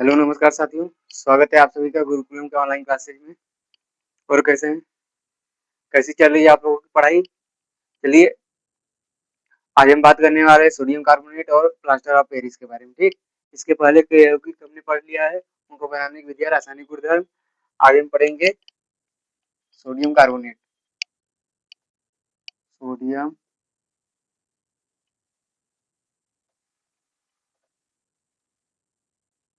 Hello नमस्कार साथियों। स्वागत है आप सभी का गुरुकुलम के ऑनलाइन क्लासेज में। और कैसे हैं? कैसी चल रही है आप लोगों की पढ़ाई? चलिए, आज हम बात करने वाले हैं सोडियम कार्बोनेट और प्लास्टर ऑफ पेरिस के बारे में। ठीक, इसके पहले के यौगिक हमने पढ़ लिया है, उनको बनाने की विधि, रासायनिक गुणधर्म। आज हम पढ़ेंगे सोडियम कार्बोनेट। सोडियम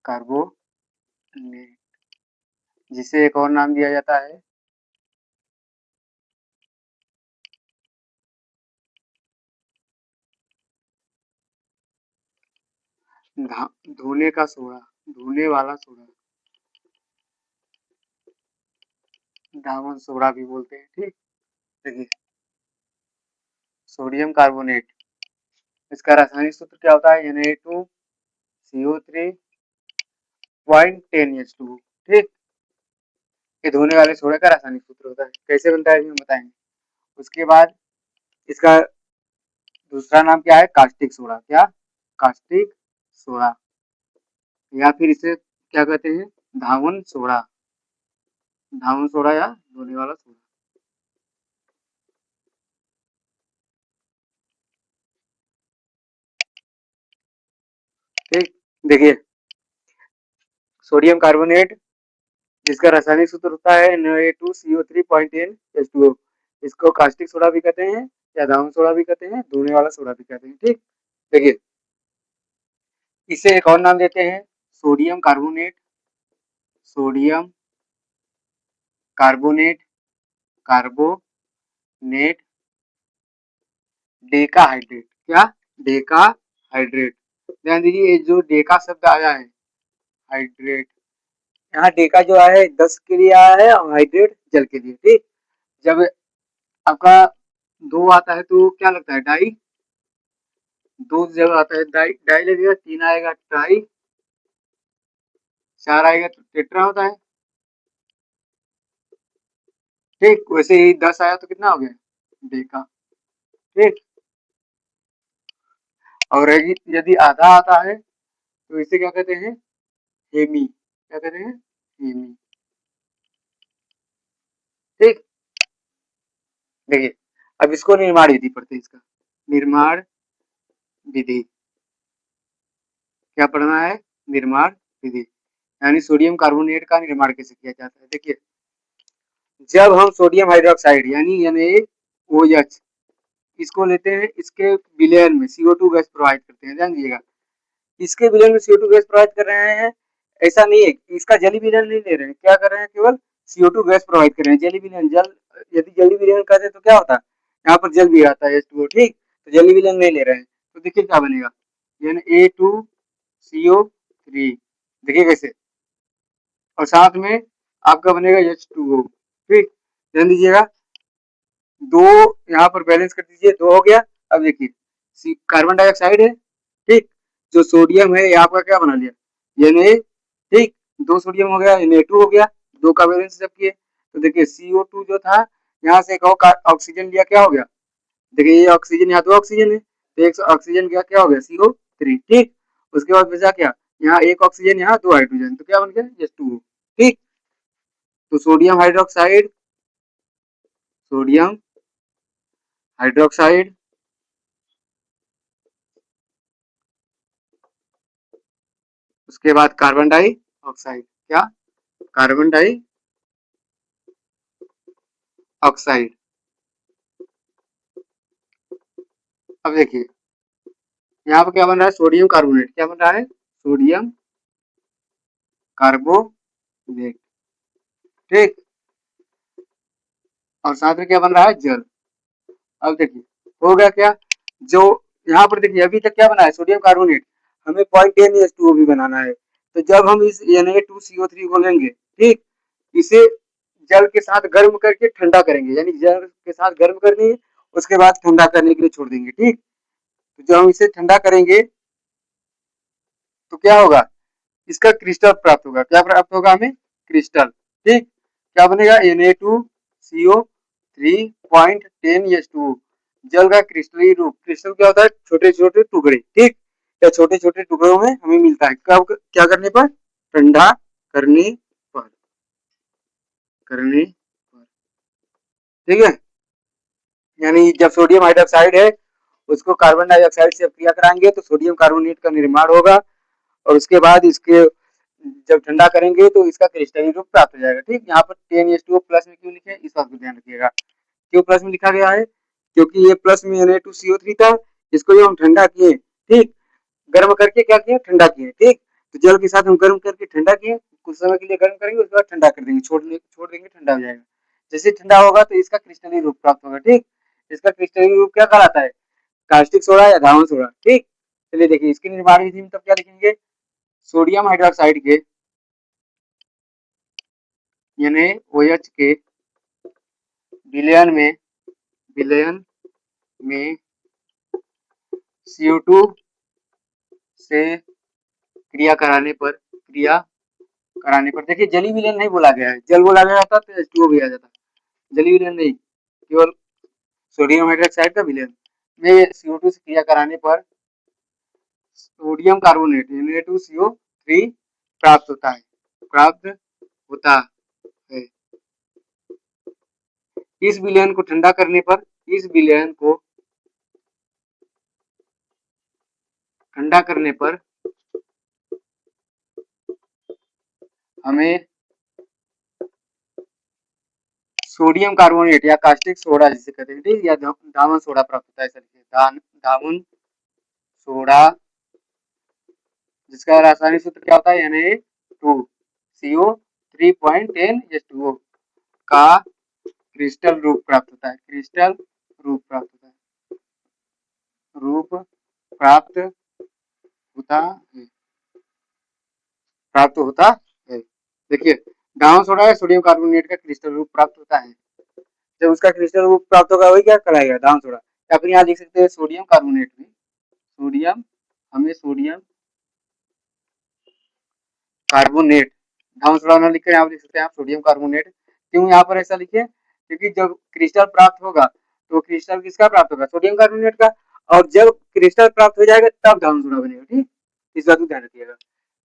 कार्बोनेट, जिसे एक और नाम दिया जाता है धोने का सोडा, धोने वाला सोडा, धावन सोडा भी बोलते हैं। ठीक, देखिए, सोडियम कार्बोनेट, इसका रासायनिक सूत्र क्या होता है? Na2CO3.10H2। ठीक, ये धोने वाले सोडा का रासायनिक सूत्र होता है। कैसे बनता है हम बताएंगे। उसके बाद इसका दूसरा नाम क्या है? Caustic soda. क्या? कास्टिक सोडा, या फिर इसे क्या कहते हैं? धावन सोडा, धावन सोडा या धोने वाला सोडा। ठीक, देखिए, सोडियम कार्बोनेट, जिसका रासायनिक सूत्र होता है Na2CO3.10H2O, इसको कास्टिक सोडा भी कहते हैं या धावन सोडा भी कहते हैं, धोने वाला सोडा भी कहते हैं। ठीक, देखिए, इसे एक और नाम देते हैं sodium carbonate, sodium carbonate, carbonate decahydrate. क्या? डेकाहाइड्रेट। ध्यान दीजिए, ये जो डेका शब्द आया है, हाइड्रेट, यहाँ डेका जो आया है 10 के लिए आया है और हाइड्रेट जल के लिए। ठीक, जब आपका दो आता है तो क्या लगता है? डाई। दो जब आता है डाई, डाई लगेगा, तीन आएगा ट्राई, चार आएगा तो टेट्रा होता है। ठीक, वैसे ही 10 आया तो कितना हो गया? डेका। ठीक, और यदि आधा आता है तो इसे क्या कहते हैं? हेमी। क्या कहते हैं? हेमी। ठीक, देखिए, अब इसको निर्माण विधि पढ़ते हैं। इसका निर्माण विधि क्या पढ़ना है? निर्माण विधि, यानी सोडियम कार्बोनेट का निर्माण कैसे किया जाता है। देखिए, जब हम सोडियम हाइड्रोक्साइड यानी NaOH इसको लेते हैं, इसके विलयन में CO2 गैस प्रोवाइड करते हैं। ध्यान दीजिएगा, इसके विलयन में CO2 गैस प्रोवाइड कर रहे हैं। ऐसा नहीं है, इसका जली विलयन नहीं ले रहे हैं। क्या कर रहे हैं? केवल CO2 गैस प्रोवाइड कर रहे हैं। जली विलयन, जल, यदि जली विलयन करते तो क्या होता? यहाँ पर जल भी आता है H2O। ठीक, तो जली विलयन नहीं ले रहे हैं, तो देखिए क्या बनेगा? Na2CO3। देखिए कैसे, और साथ में आपका बनेगा H2O। ठीक, ध्यान दीजिएगा, दो यहाँ पर बैलेंस कर दीजिए, दो हो गया। अब देखिए, कार्बन डाइऑक्साइड है। ठीक, जो सोडियम है ये आपका क्या बना लिया? Na। ठीक, दो सोडियम हो गया, Na2 हो गया, दो का बैलेंस जब किए तो देखिए CO2 जो था, यहाँ से एक और ऑक्सीजन लिया, क्या हो गया? देखिए, ये ऑक्सीजन, यहाँ दो ऑक्सीजन है तो एक ऑक्सीजन गया, क्या हो गया? CO3। ठीक, उसके बाद बचा क्या? यहाँ एक ऑक्सीजन, यहाँ दो हाइड्रोजन, तो क्या बन गया? H2O। ठीक, तो सोडियम हाइड्रोक्साइड, सोडियम हाइड्रोक्साइड, उसके बाद कार्बन डाई ऑक्साइड। क्या? Carbon dioxide. अब देखिए, यहाँ पर क्या बन रहा है? Sodium carbonate. क्या बन रहा है? Sodium carbonate. ठीक, और साथ में क्या बन रहा है? जल। अब देखिए, हो गया क्या? जो यहाँ पर देखिए, अभी तक क्या बना है? Sodium carbonate. हमें 0.10H2O भी बनाना है, तो जब हम इस Na2CO3 को लेंगे, ठीक, इसे जल के साथ गर्म करके ठंडा करेंगे, यानी जल के साथ गर्म करनी है, उसके बाद ठंडा करने के लिए छोड़ देंगे। ठीक, तो जब हम इसे ठंडा करेंगे तो क्या होगा? इसका क्रिस्टल प्राप्त होगा। क्या प्राप्त होगा हमें? क्रिस्टल। ठीक, क्या बनेगा? Na2CO3.10H2O, जल का क्रिस्टलीय रूप। क्रिस्टल क्या होता है? छोटे छोटे टुकड़े। ठीक, या छोटे छोटे टुकड़ों में हमें मिलता है, कब? क्या करने पर? ठंडा करने पर, करने पर, ठीक है। यानी जब सोडियम हाइड्रोक्साइड है उसको कार्बन डाइऑक्साइड से क्रिया कराएंगे तो सोडियम कार्बोनेट का निर्माण होगा और उसके बाद इसके जब ठंडा करेंगे तो इसका क्रिस्टलीन रूप प्राप्त हो जाएगा। ठीक, यहाँ पर 10H2O प्लस में क्यों लिखे इस बात को ध्यान रखिएगा। क्यों प्लस में लिखा गया है, क्योंकि ये प्लस में Na2CO3 था, इसको जब हम ठंडा किए, ठीक, गर्म करके क्या किए, ठंडा किए, ठीक, तो जल के साथ हम गर्म करके ठंडा किए, कुछ समय के लिए गर्म करेंगे उसके बाद ठंडा कर देंगे, छोड़ देंगे, ठंडा हो जाएगा। जैसे ठंडा होगा तो इसका क्रिस्टलीन रूप प्राप्त होगा। ठीक, इसका क्रिस्टलीन रूप क्या कहलाता है, कास्टिक सोडा या धावन सोडा। ठीक, चलिए देखिए इसकी निर्माण विधि में तब क्या लिखेंगे, सोडियम हाइड्रोक्साइड के यानी OH के विलयन में CO2 से क्रिया कराने पर देखिए जली विलयन नहीं बोला गया है, जल बोला गया था तो H2O भी आ जाता, जली विलयन नहीं, केवल सोडियम हाइड्रोक्साइड का विलयन में CO2 से क्रिया कराने पर सोडियम कार्बोनेट Na2CO3 प्राप्त होता है, प्राप्त होता है। इस विलयन को ठंडा करने पर, इस विलयन को ठंडा करने पर हमें सोडियम कार्बोनेट या कास्टिक सोडा जिसे कहते हैं, ठीक, या धावन सोडा प्राप्त होता है। धावन सोडा जिसका रासायनिक सूत्र क्या होता है, Na2CO3.10H2O का क्रिस्टल रूप प्राप्त होता है, क्रिस्टल रूप प्राप्त होता है, रूप प्राप्त होता है, प्राप्त होता है। देखिए धावन सोडा या सोडियम कार्बोनेट का क्रिस्टल रूप प्राप्त होता है, जब उसका क्रिस्टल रूप प्राप्त होगा वही क्या कहलाएगा, धावन सोडा। या फिर यहाँ देख सकते हैं सोडियम कार्बोनेट में, सोडियम, हमें सोडियम कार्बोनेट, धावन सोडा ना लिखे यहाँ देख सकते हैं आप सोडियम कार्बोनेट। क्यों यहाँ पर ऐसा लिखे, क्योंकि जब क्रिस्टल प्राप्त होगा तो क्रिस्टल किसका प्राप्त होगा, सोडियम कार्बोनेट का, और जब क्रिस्टल प्राप्त हो जाएगा तब धावन सोडा बनेगा। ठीक, इस बात को ध्यान रखिएगा।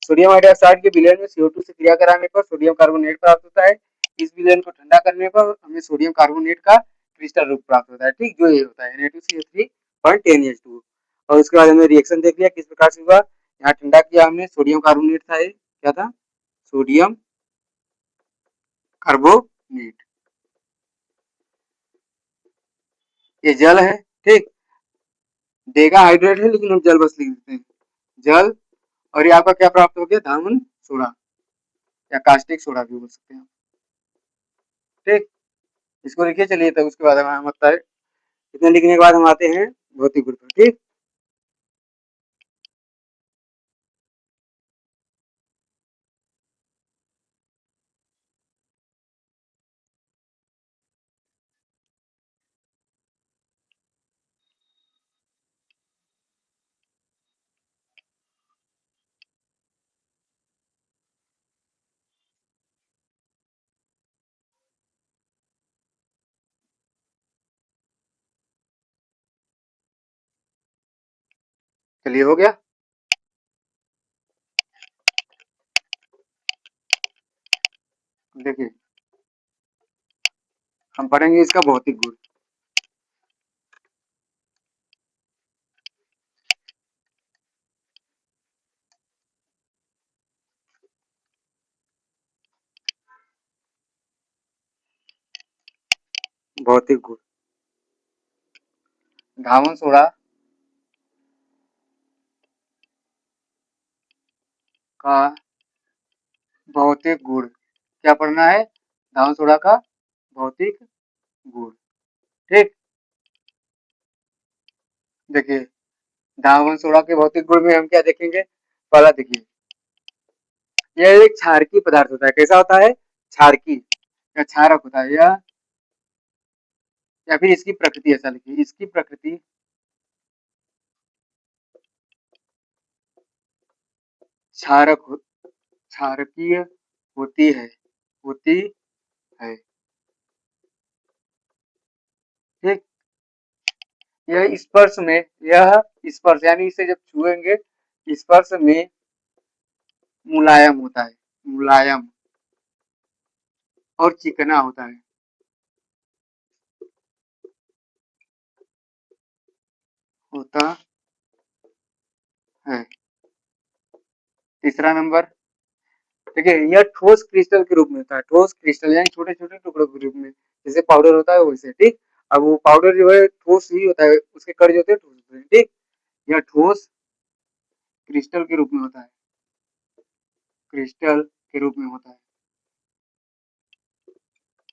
सोडियम हाइड्रोक्साइड के विलयन में CO2 से क्रिया कराने पर सोडियम कार्बोनेट प्राप्त होता है, इस विलयन को ठंडा करने पर हमें सोडियम कार्बोनेट का क्रिस्टल रूप प्राप्त होता है। ठीक, जो ये होता है Na2CO3.10H2O। और उसके बाद हमें रिएक्शन देख लिया किस प्रकार से हुआ, यहाँ ठंडा किया हमने, सोडियम कार्बोनेट था, क्या था, सोडियम कार्बोनेट, ये जल है। ठीक, डेगा हाइड्रेट है लेकिन हम जल बस लिख देते हैं, जल, और ये आपका क्या प्राप्त हो गया, धावन सोडा या कास्टिक सोडा भी बोल सकते हैं। ठीक, इसको लिखिए। चलिए तब उसके बाद हम आता है, इतने लिखने के बाद हम आते हैं भौतिक गुण पर। ठीक, चलिए हो गया। देखिए हम पढ़ेंगे इसका भौतिक गुण। भौतिक गुण, धावन सोडा का भौतिक गुण, क्या पढ़ना है, धावन सोडा का भौतिक गुण। ठीक, देखिए धावन सोडा के भौतिक गुण में हम क्या देखेंगे, पहला देखिए यह एक क्षारकीय पदार्थ होता है। कैसा होता है, क्षारकीय या क्षारक होता है, या फिर इसकी प्रकृति ऐसा लिखिए, इसकी प्रकृति क्षारकीय होती है, होती है। ठीक, यह स्पर्श में, यह स्पर्श यानी इसे जब छुएंगे स्पर्श में मुलायम होता है, मुलायम और चिकना होता है। होता है। तीसरा नंबर, देखिए यह ठोस क्रिस्टल के रूप में होता है। ठोस क्रिस्टल यानी छोटे छोटे टुकड़ों के रूप में, जैसे पाउडर होता है वैसे, ठीक। अब वो पाउडर जो है ठोस ही होता है, उसके कण जो होते हैं ठोस होते हैं, ठीक। यह ठोस क्रिस्टल के रूप में होता है। क्रिस्टल के रूप में होता है।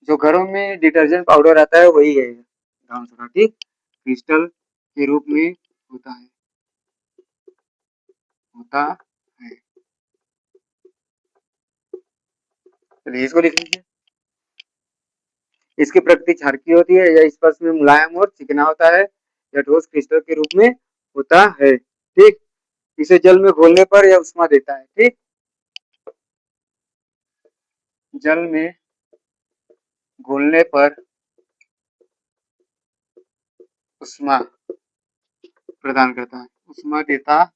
जो घरों में डिटर्जेंट पाउडर आता है वही है ब्राउन सोडा, ठीक। क्रिस्टल के रूप में होता है। होता है। चलिए इसको लिख लीजिए। इसकी प्रकृति क्षारकीय होती है, यह स्पर्श में मुलायम और चिकना होता है, यह ठोस क्रिस्टल के रूप में होता है, ठीक। इसे जल में घोलने पर यह उष्मा देता है, ठीक। जल में घोलने पर उष्मा प्रदान करता है, उष्मा देता है।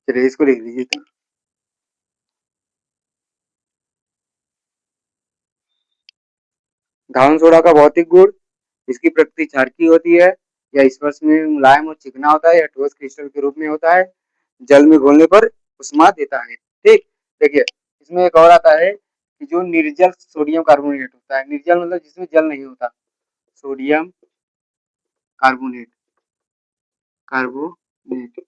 चलिए इसको लिख लीजिए तो। धावन सोडा का भौतिक गुण, इसकी प्रकृति क्षारकीय होती है, यह स्पर्श में मुलायम और चिकना होता है, यह ठोस क्रिस्टल के रूप में होता है, जल में घोलने पर उष्मा देता है, ठीक। देखिए इसमें एक और आता है कि जो निर्जल सोडियम कार्बोनेट होता है, निर्जल मतलब जिसमें जल नहीं होता, सोडियम कार्बोनेट, कार्बोनेट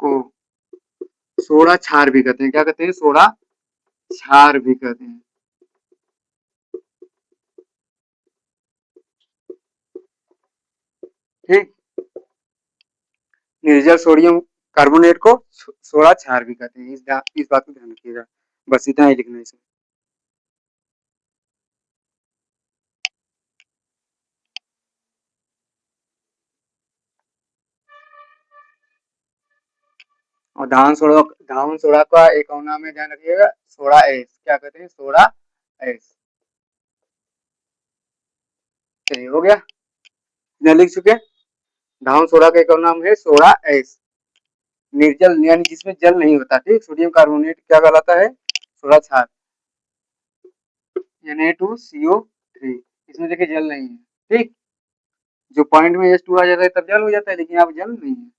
को सोडा क्षार भी कहते हैं। क्या कहते हैं? सोडा क्षार भी कहते हैं, ठीक। निर्जल सोडियम कार्बोनेट को सोडा क्षार भी कहते हैं, इस बात को ध्यान रखिएगा। बस इतना ही लिखना है इसमें। और धावन सोडा का एक और नाम है, ध्यान रखिएगा, सोडा एस। क्या कहते हैं? Soda S. चलिए हो गया, इतना लिख चुके। धावन सोडा का एक और नाम है सोडा एस, निर्जल यानी जिसमें जल नहीं होता, ठीक। सोडियम कार्बोनेट क्या कहलाता है? सोडा क्षार, Na2CO3, इसमें देखिए जल नहीं है, ठीक। जो पॉइंट में H2 आ जाता है तब जल हो जाता है, लेकिन यहाँ पे जल नहीं है।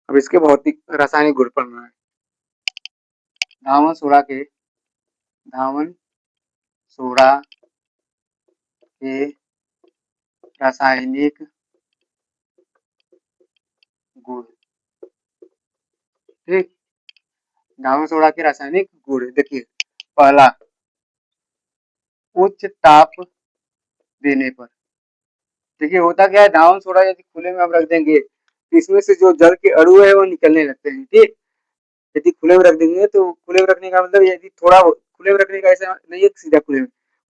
अब इसके भौतिक रासायनिक गुण पढ़ना है। धावन सोडा के धावन सोडा के रासायनिक गुण, ठीक। धावन सोडा के रासायनिक गुण देखिए, पहला, उच्च ताप देने पर। देखिए होता क्या है, धावन सोडा यदि खुले में हम रख देंगे तो इसमें से जो जल के अणु है वो निकलने लगते हैं, ठीक। यदि खुले में रख देंगे तो खुले में रखने का मतलब, यदि थोड़ा खुले में रखने का ऐसा नहीं है सीधा खुले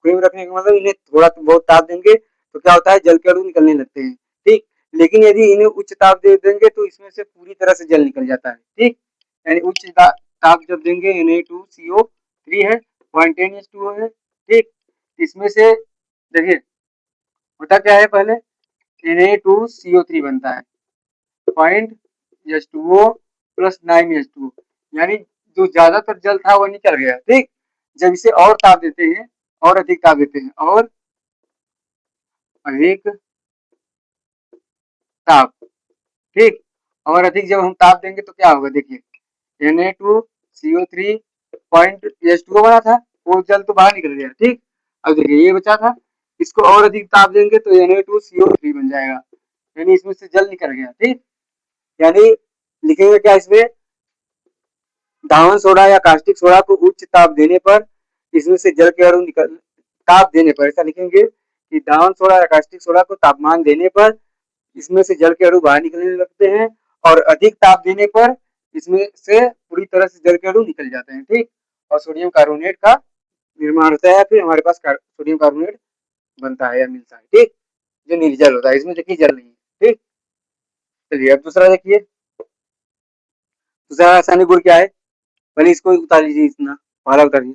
में रखने का मतलब इन्हें थोड़ा बहुत ताप देंगे तो क्या होता है, जल के अणु निकलने लगते हैं, ठीक। लेकिन यदि इन्हें उच्च ताप दे देंगे तो इसमें से पूरी तरह से जल निकल जाता है, ठीक। यानी उच्च ताप जब देंगे, Na2CO3 है, 0.10H2O है, ठीक। इसमें से देखिए होता क्या है, पहले Na2CO3 बनता है, पॉइंट H2O प्लस 9H2O, यानी जो ज्यादातर जल था वो निकल गया, ठीक। जब इसे और ताप देते हैं, और अधिक ताप देते हैं, और अधिक ताप, ठीक। और अधिक जब हम ताप देंगे तो क्या होगा, देखिए Na2CO3 पॉइंट H2O बना था, वो जल तो बाहर निकल गया, ठीक। अब देखिए ये बचा था, इसको और अधिक ताप देंगे तो Na2CO3 बन जाएगा, यानी इसमें से जल निकल गया, ठीक। यानी लिखेंगे क्या इसमें, धावन सोडा या कास्टिक सोडा को उच्च ताप देने पर इसमें से जल के अणु निकल, ताप देने पर ऐसा लिखेंगे कि धावन सोडा या कास्टिक सोडा को तापमान देने पर इसमें से जल के अणु बाहर निकलने लगते हैं, और अधिक ताप देने पर इसमें से पूरी तरह से जल के अणु निकल जाते हैं, ठीक। और सोडियम कार्बोनेट का निर्माण होता है, फिर हमारे पास सोडियम कार्बोनेट बनता है या मिलता है, ठीक। जो निर्जल होता है, इसमें देखिए जल नहीं है, ठीक। चलिए अब दूसरा देखिए, दूसरा रासायनिक गुण क्या है, पहले इसको उतार लीजिए, इतना पहला उतारिए।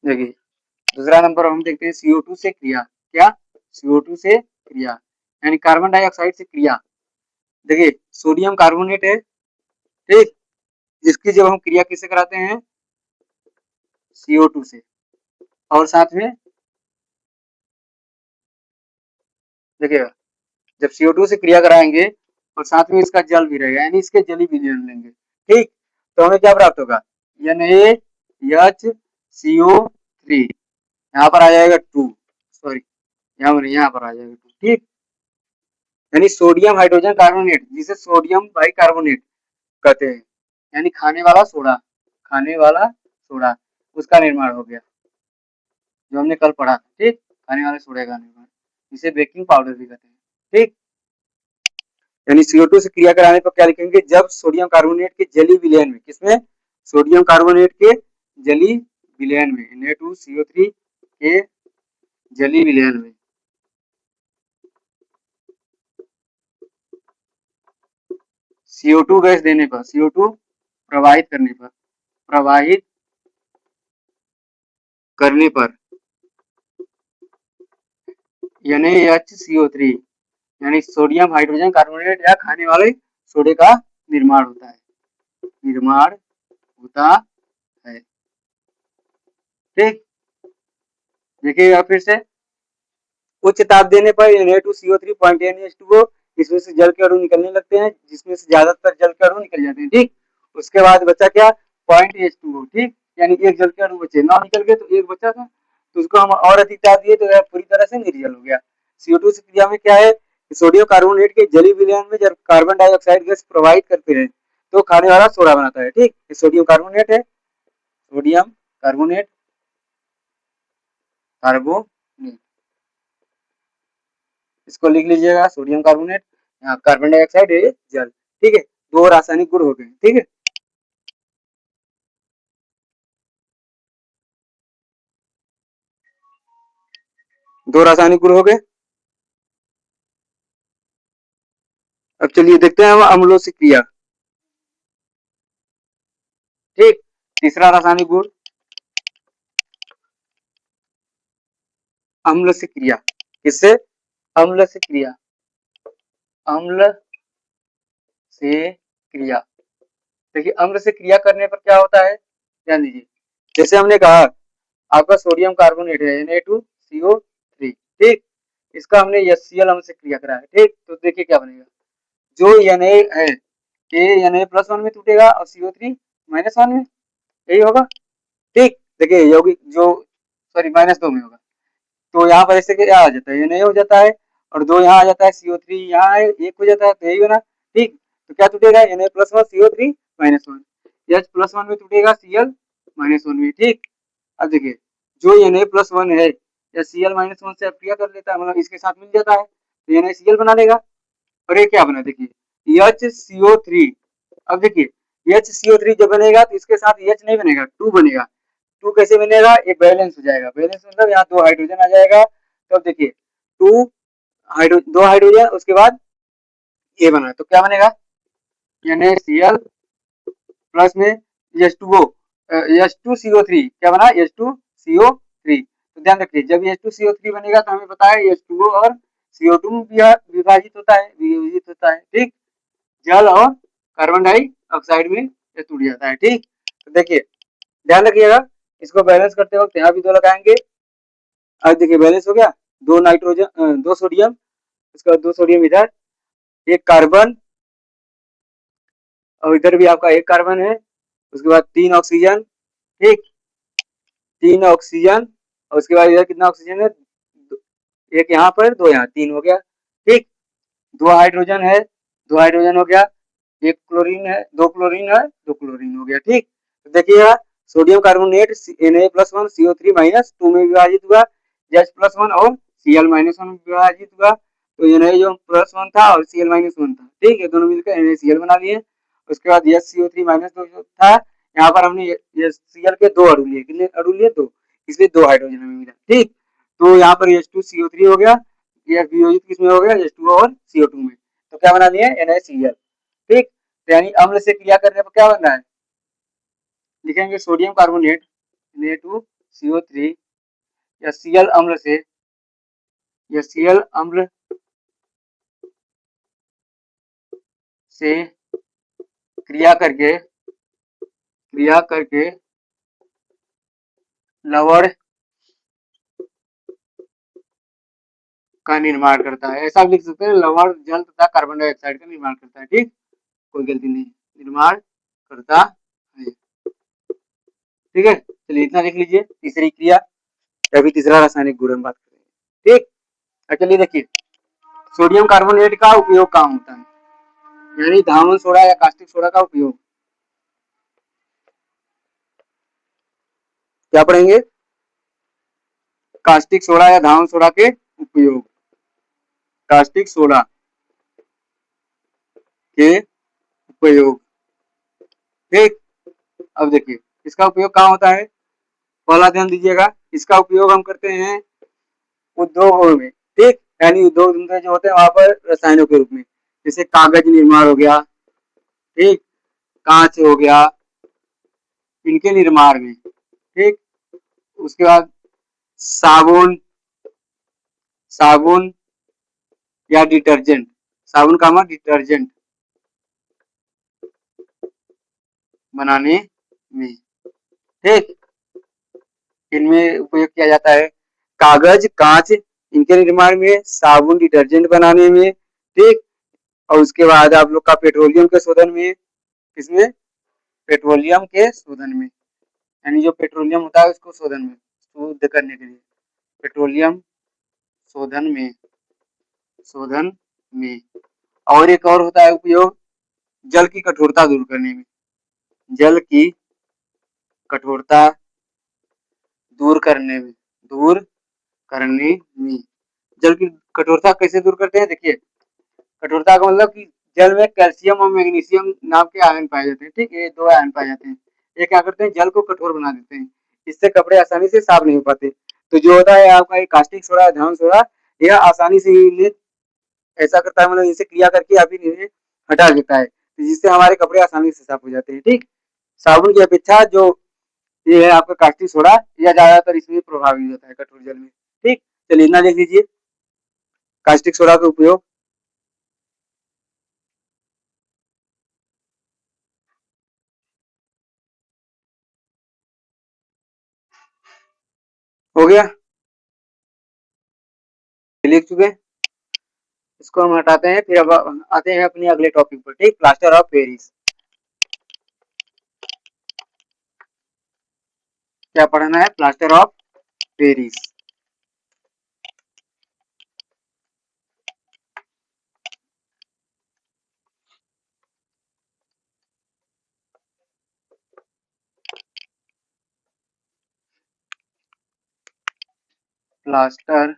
देखिए दूसरा नंबर हम देखते हैं CO2 से क्रिया। क्या? CO2 से क्रिया यानी कार्बन डाइऑक्साइड से क्रिया। देखिए सोडियम कार्बोनेट है, ठीक, इसकी जब हम क्रिया किससे कराते हैं, CO2 से, और साथ में देखिएगा जब CO2 से क्रिया कराएंगे और साथ में इसका जल भी रहेगा यानी इसके जली विलयन लेंगे, ठीक, तो हमें क्या प्राप्त होगा, NaHCO3, यहाँ पर आ जाएगा 2, सॉरी यहाँ पर आ जाएगा 2, ठीक, यानी सोडियम हाइड्रोजन कार्बोनेट, जिसे सोडियम बाइकार्बोनेट कहते हैं, यानी खाने वाला सोडा, खाने वाला सोडा, उसका निर्माण हो गया, जो हमने कल पढ़ा, ठीक, खाने वाले सोडे का निर्माण, इसे बेकिंग पाउडर भी कहते हैं, ठीक, यानी CO2 से क्रिया कराने पर क्या लिखेंगे, जब सोडियम कार्बोनेट के जली विलयन में, किसमें, सोडियम कार्बोनेट के जली विलयन में, Na2CO3 के जली विलयन में CO2 गैस देने पर, CO2 प्रवाहित करने पर, प्रवाहित करने पर NaHCO3 यानी सोडियम हाइड्रोजन कार्बोनेट या खाने वाले सोडे का निर्माण होता है, निर्माण होता है, ठीक, देखिएगा फिर से, उच्च ताप देने पर Na2CO3.NH2O, इसमें से जल के अणु निकलने लगते हैं, जिसमें से ज्यादातर जल के अणु निकल जाते हैं, ठीक, उसके बाद बचा क्या, पॉइंट H2O, ठीक, यानी एक जल के अणु बचे, ना निकल गए तो एक बचा था, तो उसको हम और अधिक ताप दिए तो यह पूरी तरह से निर्जल हो गया। CO2 की क्रिया में क्या है, सोडियम कार्बोनेट के जली विलयन में जब कार्बन डाइऑक्साइड गैस प्रवाहित करते हैं तो खाने वाला सोडा बनाता है, ठीक, सोडियम कार्बोनेट है, सोडियम कार्बोनेट, कार्बोनेट, इसको लिख लीजिएगा, सोडियम कार्बोनेट, यहाँ कार्बन डाइऑक्साइड है जल, ठीक है, दो रासायनिक गुण हो गए, ठीक है, दो रासायनिक गुण हो गए। अब चलिए देखते हैं हम अम्लों से क्रिया, ठीक, तीसरा रासायनिक गुण अम्ल से क्रिया, किससे, अम्ल से क्रिया, अम्ल से क्रिया, देखिए अम्ल से क्रिया करने पर क्या होता है, ध्यान दीजिए, जैसे हमने कहा आपका सोडियम कार्बोनेट है Na2CO3, ठीक, इसका हमने HCl अम्ल से क्रिया करा है, ठीक, तो देखिए क्या बनेगा, जो Na है ये Na+1 में टूटेगा और CO3-1 में, यही होगा, ठीक, देखिए यौगिक जो, सॉरी -2 में होगा, तो यहाँ पर ऐसे क्या आ जाता है, Na हो जाता है और 2 यहाँ आ जाता है, CO3 यहाँ है, 1 हो जाता है, तो यही होना, ठीक, तो क्या टूटेगा, Na+1 CO3-1, H+1 में टूटेगा Cl-1 में, ठीक, अब देखिए जो Na+1 है या Cl-1 से क्रिया कर लेता है, मतलब इसके साथ मिल जाता है तो NaCl बना लेगा, और ये क्या बना, देखिए HCO3, अब देखिए HCO3 जब बनेगा तो इसके साथ H नहीं बनेगा, 2 बनेगा, 2 कैसे बनेगा, ये बैलेंस हो जाएगा, बैलेंस मतलब यहाँ 2 हाइड्रोजन आ जाएगा, तब देखिए 2 हाइड्रोजन, उसके बाद ये बना, तो क्या बनेगा, NaCl प्लस में H2O, H2CO3 क्या बना, H2CO3, तो ध्यान रखिए जब H2CO3 बनेगा तो हमें पता है H2O और CO2 में विभाजित होता है, विभाजित होता है, ठीक, जल और कार्बन डाइऑक्साइड में ये टूट जाता है, ठीक, तो देखिए ध्यान रखिएगा, इसको बैलेंस करते वक्त यहाँ भी 2 लगाएंगे, अब देखिए बैलेंस हो गया, 2 नाइट्रोजन, 2 सोडियम, इसके बाद 2 सोडियम इधर, एक कार्बन, और इधर भी आपका एक कार्बन है, उसके बाद 3 ऑक्सीजन, ठीक, 3 ऑक्सीजन, और उसके बाद इधर कितना ऑक्सीजन है, एक यहाँ पर, 2 यहाँ, 3 हो गया, ठीक, 2 हाइड्रोजन है, 2 हाइड्रोजन हो गया, एक क्लोरीन है, 2 क्लोरीन है, 2 क्लोरीन हो गया, ठीक, तो देखिएगा सोडियम कार्बोनेट Na+1 CO3-2 में विभाजित हुआ, H+1 और Cl-1 में विभाजित हुआ, तो Na जो +1 था और Cl-1 था, ठीक है, दोनों मिलकर NaCl बना लिए, उसके बाद HCO3-2 जो था, यहाँ पर हमने HCl के 2 अणु लिए, कितने अणु लिए, 2, इसलिए 2 हाइड्रोजन हमें मिला। ठीक, तो यहाँ पर H2CO3 हो गया, ये वियोजित किसमें हो गया, H2O और CO2 में। तो क्या बना दिया, NaCl। ठीक, तो यानी अम्ल से क्रिया करने पर क्या बनना है, लिखेंगे सोडियम कार्बोनेट Na2CO3 या Cl अम्ल से, या Cl अम्ल से क्रिया करके लवण का निर्माण करता है। ऐसा लिख सकते हैं, लवण जल तथा कार्बन डाइऑक्साइड का निर्माण करता है। ठीक, कोई गलती नहीं, निर्माण करता है। ठीक है, चलिए इतना लिख लीजिए, तीसरी क्रिया या फिर तीसरा रासायनिक गुण हम बात करेंगे। ठीक, चलिए देखिए, सोडियम कार्बोनेट का उपयोग कहाँ होता है, यानी धावन सोडा या कास्टिक सोडा का उपयोग। क्या पढ़ेंगे, कास्टिक सोडा या धावन सोडा के उपयोग, कास्टिक सोडा के उपयोग। ठीक, अब देखिए इसका उपयोग कहाँ होता है, पहला ध्यान दीजिएगा, इसका उपयोग हम करते हैं उद्योगों में। ठीक, यानी उद्योग धंधे जो होते हैं वहां पर रसायनों के रूप में, जैसे कागज निर्माण हो गया, ठीक, कांच हो गया, इनके निर्माण में। ठीक, उसके बाद साबुन, साबुन या डिटर्जेंट, साबुन का डिटर्जेंट बनाने में। ठीक, इनमें उपयोग किया जाता है, कागज, कांच, इनके निर्माण में, साबुन, डिटर्जेंट बनाने में। ठीक, और उसके बाद आप लोग का पेट्रोलियम के शोधन में, किसमें, पेट्रोलियम के शोधन में, यानी जो पेट्रोलियम होता है उसको शोधन में, शुद्ध करने के लिए, पेट्रोलियम शोधन में, शोधन में। और एक और होता है उपयोग, जल की कठोरता दूर करने में, जल की कठोरता दूर करने में, दूर करने में। जल की कठोरता कैसे दूर करते हैं, देखिए कठोरता का मतलब कि जल में कैल्शियम और मैग्नीशियम नाम के आयन पाए जाते हैं। ठीक, ये 2 आयन पाए जाते हैं, ये क्या करते हैं, जल को कठोर बना देते हैं, इससे कपड़े आसानी से साफ नहीं हो पाते। तो जो होता है आपका ये कास्टिक सोडा, धावन सोडा, यह आसानी से इन्हें ऐसा करता है, मतलब इनसे क्रिया करके आप इन्हें हटा देता है, जिससे हमारे कपड़े आसानी से साफ हो जाते हैं। ठीक, साबुन की अपेक्षा जो ये है आपका कास्टिक सोडा, यह ज्यादातर इसमें प्रभावी होता है कठोर जल में। ठीक, चलिए इतना देख लीजिए, कास्टिक सोडा का उपयोग। हो गया, लिख चुके, इसको हम हटाते हैं, फिर अब आते हैं अपने अगले टॉपिक पर। ठीक, प्लास्टर ऑफ पेरिस। क्या पढ़ना है, plaster of Paris. Plaster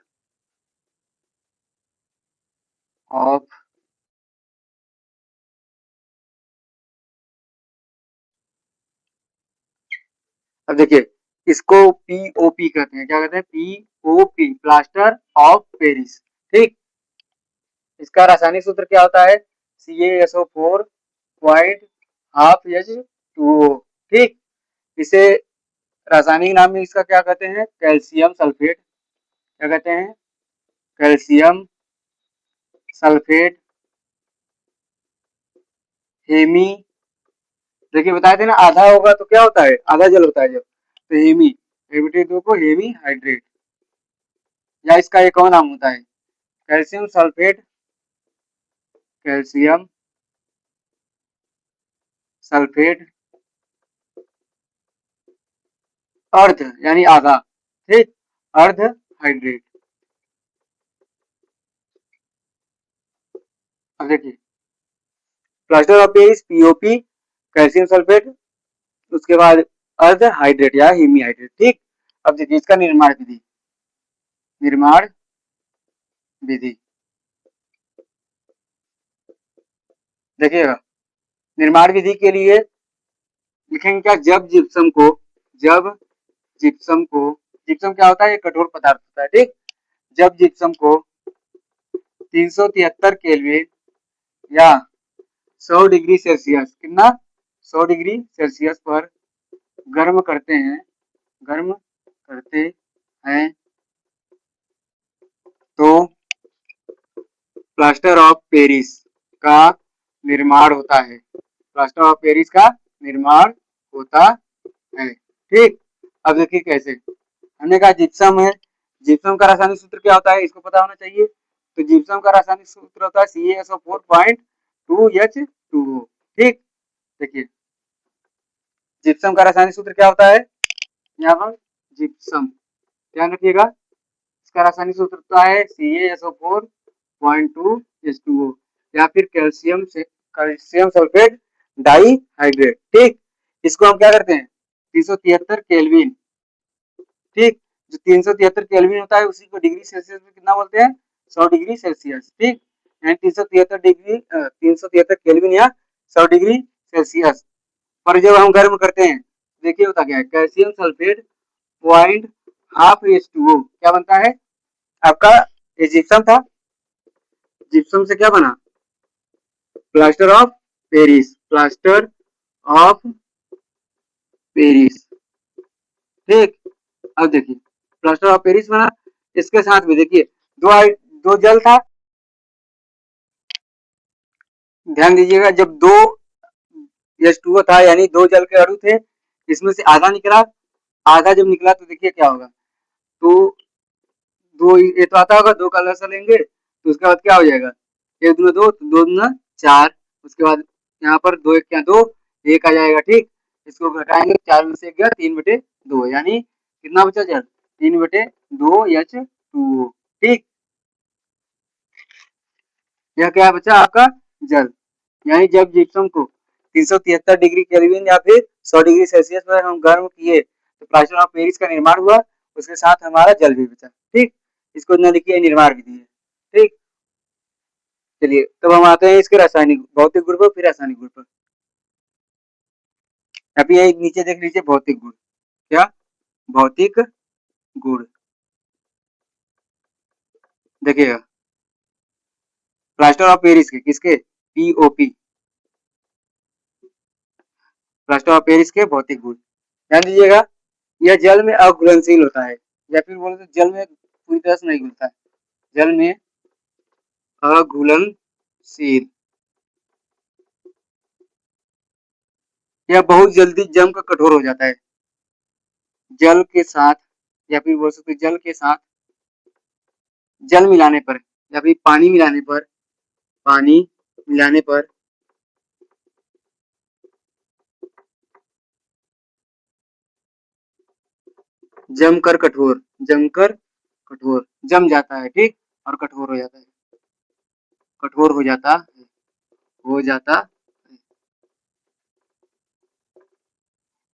of अब देखिए, इसको पीओपी कहते हैं, क्या कहते हैं, पीओपी, प्लास्टर ऑफ पेरिस। ठीक, इसका रासायनिक सूत्र क्या होता है, CaSO4 पॉइंट हाफ H2O। ठीक, इसे रासायनिक नाम में इसका क्या कहते हैं, कैल्शियम सल्फेट, क्या कहते हैं, कैल्शियम सल्फेट हेमी। देखिए बताए थे ना, आधा होगा तो क्या होता है, आधा जल होता है जब, तो हेमी, Hb2 को हेमी हाइड्रेट, या इसका एक और नाम होता है कैल्शियम सल्फेट, कैल्शियम सल्फेट अर्ध, यानी आधा। ठीक, अर्ध हाइड्रेट। अब देखिए, plaster of Paris POP, calcium sulphate, उसके बाद अर्ध हाइड्रेट या हेमी हाइड्रेट। ठीक, अब देखिए इसका निर्माण विधि, निर्माण विधि देखिएगा, निर्माण विधि के लिए लिखेंगे क्या, जब जिप्सम को जिप्सम क्या होता है? ये कठोर पदार्थ होता है, ठीक। जब जिप्सम को 373 केल्विन या 100 डिग्री सेल्सियस, कितना? 100 डिग्री सेल्सियस पर गर्म करते हैं, गर्म करते हैं तो प्लास्टर ऑफ पेरिस का निर्माण होता है। प्लास्टर ऑफ पेरिस का निर्माण होता है, ठीक। अब देखिए कैसे। हमने कहा जिप्सम है, जिप्सम का रासायनिक सूत्र क्या होता है? इसको पता होना चाहिए। तो जिप्सम का रासायनिक सूत्र होता है CaSO4.2H2O, ठीक। देखिए जिप्सम का रासायनिक सूत्र क्या होता है? यहाँ पर जिप्सम, ध्यान रखिएगा, इसका रासायनिक सूत्र होता है CaSO4.2H2O या फिर कैल्शियम सल्फेट डाइहाइड्रेट, ठीक। इसको हम क्या करते हैं? 373 केल्विन, ठीक। जो 373 केल्विन होता है उसी को डिग्री सेल्सियस में कितना बोलते हैं? 100 डिग्री सेल्सियस, ठीक। यानी 373 केल्विन या 100 डिग्री सेल्सियस पर जब हम गर्म करते हैं, देखिए होता क्या है? Calcium sulphate point half H2O क्या बनता है आपका? ये जिप्सम था, जिप्सम से क्या बना? Plaster of Paris, plaster of Paris, ठीक। अब देखिए प्लास्टर ऑफ पेरिस बना, इसके साथ में देखिए दो जल था, ध्यान दीजिएगा, जब दो H2O था यानी दो जल के अणु थे, इसमें से आधा निकला, आधा जब निकला तो देखिए क्या होगा? तो दो ये तो आता होगा, दो का लसा लेंगे तो उसके बाद क्या हो जाएगा? एक दूना दो, तो दो दूना चार, उसके बाद यहाँ पर दो एक क्या दो, एक आ जाएगा, ठीक। इसको घटाएंगे, 4 में से 1 गया 3/2, यानी कितना बचा जल? 3/2H2O, ठीक। यह क्या बचा आपका? जल। यानी जब जिप्सम को 373 डिग्री केल्विन या फिर 100 डिग्री सेल्सियस पर हम गर्म किए तो प्लास्टर ऑफ पेरिस का निर्माण हुआ, उसके साथ हमारा जल भी बचा, ठीक। इसको न लिखिए निर्माण विधि है, ठीक। चलिए तब हम आते हैं इसके रासायनिक भौतिक गुण पर, फिर रासायनिक गुण पर। अभी एक नीचे देख लीजिए भौतिक गुण, क्या? भौतिक गुण देखिएगा, प्लास्टर ऑफ पेरिस के किसके? POP, प्लास्टर ऑफ पेरिस के भौतिक गुण ध्यान दीजिएगा। यह जल में अघुलनशील होता है, या फिर बोले तो जल में पूरी तरह से नहीं घुलता है, जल में अघुलनशील। यह बहुत जल्दी जमकर कठोर हो जाता है जल के साथ, या फिर बोल सकते जल के साथ जल मिलाने पर या फिर पानी मिलाने पर, पानी मिलाने पर जमकर कठोर, जमकर कठोर, जम जाता है, ठीक। और कठोर हो जाता है, कठोर हो जाता है, हो जाता है।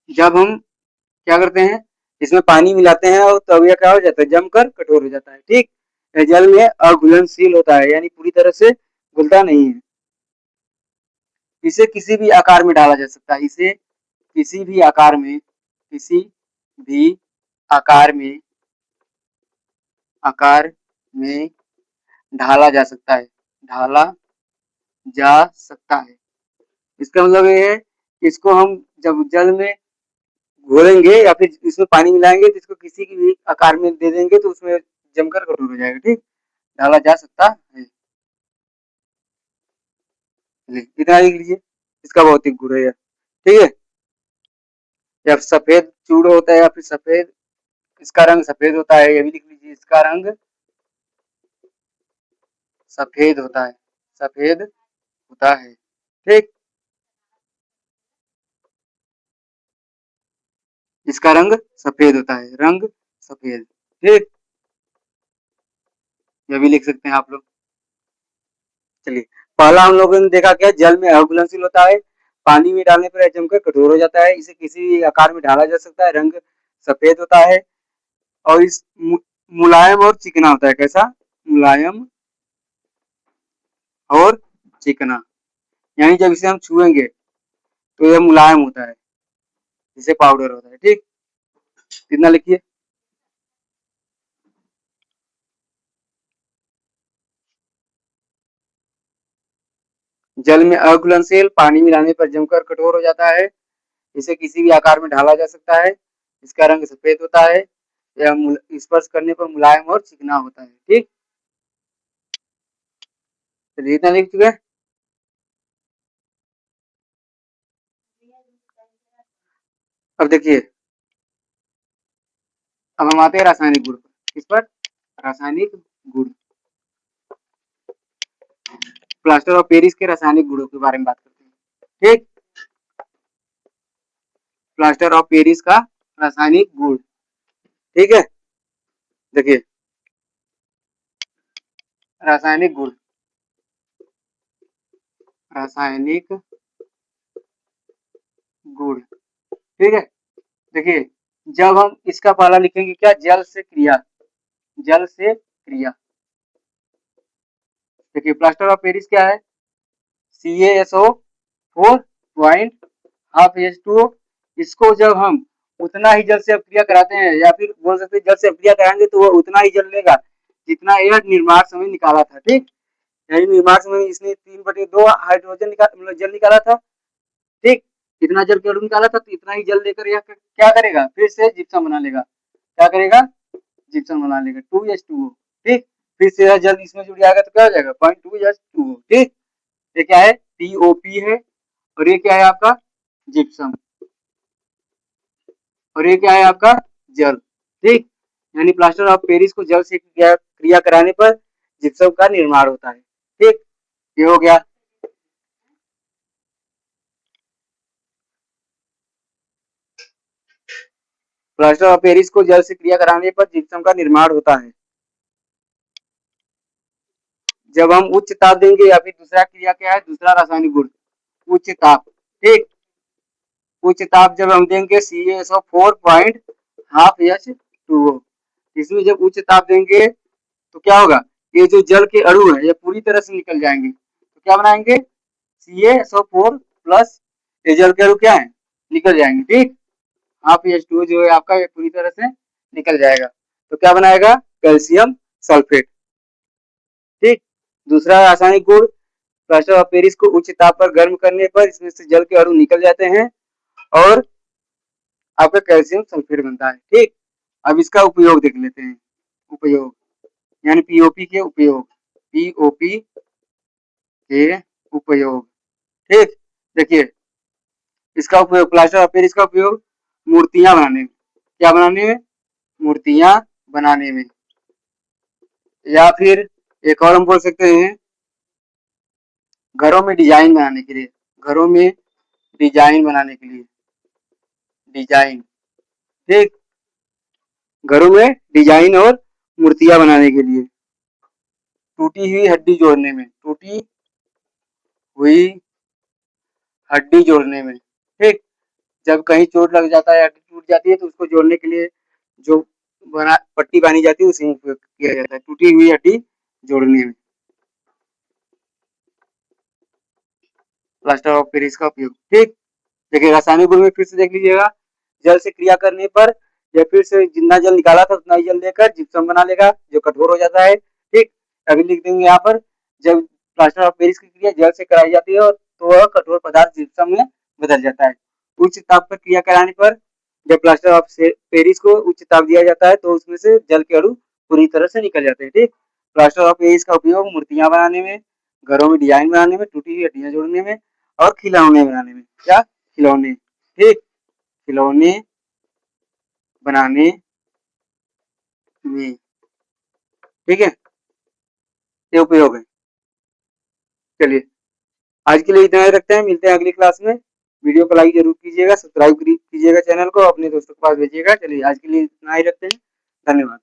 जब हम क्या करते हैं? इसमें पानी मिलाते हैं और तब यह क्या हो जाता है? जमकर कठोर हो जाता है, ठीक। जल में अघुलनशील होता है यानी पूरी तरह से घुलता नहीं है। इसे किसी भी आकार में डाला जा सकता है, इसे किसी भी आकार में, किसी भी आकार में, आकार में ढाला जा सकता है, ढाला जा सकता है। इसका मतलब ये है कि इसको हम जब जल में घोलेंगे या फिर इसमें पानी मिलाएंगे तो इसको किसी की भी आकार में दे देंगे तो उसमें जमकर कठोर हो जाएगा, ठीक। डाला जा सकता है, इतना लिख लीजिए, इसका भौतिक गुण है, ठीक है। जब सफेद चूड़ होता है या फिर सफेद, इसका रंग सफेद होता है, ये भी लिख लीजिए, इसका रंग सफेद होता है, सफेद होता है, ठीक। इसका रंग सफेद होता है, रंग सफेद, ठीक। ये भी लिख सकते हैं आप लोग। चलिए पहला हम लोगों ने देखा क्या? जल में अघुलनशील होता है, पानी में डालने पर जमकर कठोर हो जाता है, इसे किसी आकार में ढाला जा सकता है, रंग सफेद होता है और इस मुलायम और चिकना होता है। कैसा? मुलायम और चिकना, यानी जब इसे हम छुएंगे तो यह मुलायम होता है, जिसे पाउडर होता है, ठीक। कितना लिखिए, जल में अघुलनशील, पानी मिलाने पर जमकर कठोर हो जाता है। इसे किसी भी आकार में ढाला जा सकता है। इसका रंग सफेद होता है। यह स्पर्श करने पर मुलायम और चिकना होता है। ठीक, चलिए इतना लिख चुके हैं। अब देखिए, अब हम आते हैं रासायनिक गुण पर। किस पर? रासायनिक गुण। प्लास्टर ऑफ पेरिस के रासायनिक गुणों के बारे में बात करते हैं। ठीक, प्लास्टर ऑफ पेरिस का रासायनिक गुण। ठीक है, देखिए रासायनिक गुण, रासायनिक गुण। ठीक है, देखिए जब हम इसका पहला लिखेंगे क्या, जल से क्रिया, जल से क्रिया। देखिए प्लास्टर ऑफ पेरिस क्या है, CaSO4 पॉइंट हाफ H2O। इसको जब हम उतना ही जल से अभिक्रिया कराते हैं, या फिर बोल सकते हैं जल से अभिक्रिया कराएंगे तो वो उतना ही जल लेगा जितना यह निर्माण समय निकाला था। ठीक, यानी निर्माण समय इसने 3/2 हाइड्रोजन मतलब जल निकाला था। ठीक, इतना जल के अणु निकाला था, तो इतना ही जल लेकर यह क्या करेगा, फिर से जिप्सम बना लेगा। क्या करेगा, जिप्सम बना लेगा 2H2O। ठीक, फिर से यह जल इसमें जुड़ जाएगा तो क्या हो जाएगा 0.2H2O। ठीक, ये क्या है, POP है, और ये क्या है आपका जिप्सम, और ये क्या है आपका जल। ठीक, यानी प्लास्टर ऑफ पेरिस को जल से क्रिया कराने पर जिप्सम का निर्माण होता है। ठीक, ये हो गया। प्लास्टर ऑफ पेरिस को जल से क्रिया कराने पर जिप्सम का निर्माण होता है। जब हम उच्च ताप देंगे, या फिर दूसरा क्रिया क्या है, दूसरा रासायनिक गुण उच्च ताप। ठीक, उच्च ताप जब हम देंगे CaSO4 पॉइंट हाफ H2O, इसमें जब उच्च ताप देंगे तो क्या होगा, ये जो जल के अणु है ये पूरी तरह से निकल जाएंगे। तो क्या बनाएंगे, CaSO4 प्लस, ये जल के अणु क्या है, निकल जाएंगे। ठीक, हाफ H2O जो है आपका ये पूरी तरह से निकल जाएगा, तो क्या बनाएगा, कैल्शियम सल्फेट। ठीक, दूसरा रासायनिक गुण, प्लास्टर ऑफ पेरिस को उच्च ताप पर गर्म करने पर इसमें से जल के अणु निकल जाते हैं और आपका कैल्शियम सल्फेट बनता है। ठीक, अब इसका उपयोग देख लेते हैं। उपयोग यानी पीओपी के उपयोग, पीओपी के उपयोग। ठीक, देखिए इसका उपयोग, प्लास्टर ऑफ पेरिस का उपयोग मूर्तियां बनाने में, क्या बनाने में, मूर्तियां बनाने में, या फिर एक और हम बोल सकते हैं घरों में डिजाइन बनाने के लिए, घरों में डिजाइन बनाने के लिए, डिजाइन। ठीक, घरों में डिजाइन और मूर्तियां बनाने के लिए, टूटी हुई हड्डी जोड़ने में, टूटी हुई हड्डी जोड़ने में। ठीक, जब कहीं चोट लग जाता है, हड्डी टूट जाती है, तो उसको जोड़ने के लिए जो बना पट्टी बांधी जाती है उसी में उपयोग किया जाता है, टूटी हुई हड्डी जोड़ने में प्लास्टर ऑफ पेरिस का उपयोग। ठीक, देखिए रासायनिक गुण में फिर से देख लीजिएगा, जल से क्रिया करने पर या फिर से जितना जल निकाला था उतना ही जल लेकर जिप्सम बना लेगा जो कठोर हो जाता है। ठीक, अभी लिख देंगे यहाँ पर, जब प्लास्टर ऑफ पेरिस की क्रिया जल से कराई जाती है तो वह कठोर पदार्थ जिप्सम में बदल जाता है। उच्च ताप पर क्रिया कराने पर जब प्लास्टर ऑफ पेरिस को उच्च ताप दिया जाता है तो उसमें से जल के अणु पूरी तरह से निकल जाते हैं। ठीक, प्लास्टर ऑफ पेरिस का उपयोग मूर्तियां बनाने में, घरों में डिजाइन बनाने में, टूटी हुई हड्डियां जोड़ने में और खिलौने बनाने में, क्या, खिलौने। ठीक, खिलौने बनाने में। ठीक है, ये उपयोग है। चलिए आज के लिए इतना ही रखते हैं, मिलते हैं अगली क्लास में। वीडियो को लाइक जरूर कीजिएगा, सब्सक्राइब कीजिएगा चैनल को, अपने दोस्तों के पास भेजिएगा। चलिए आज के लिए इतना ही रखते हैं, धन्यवाद।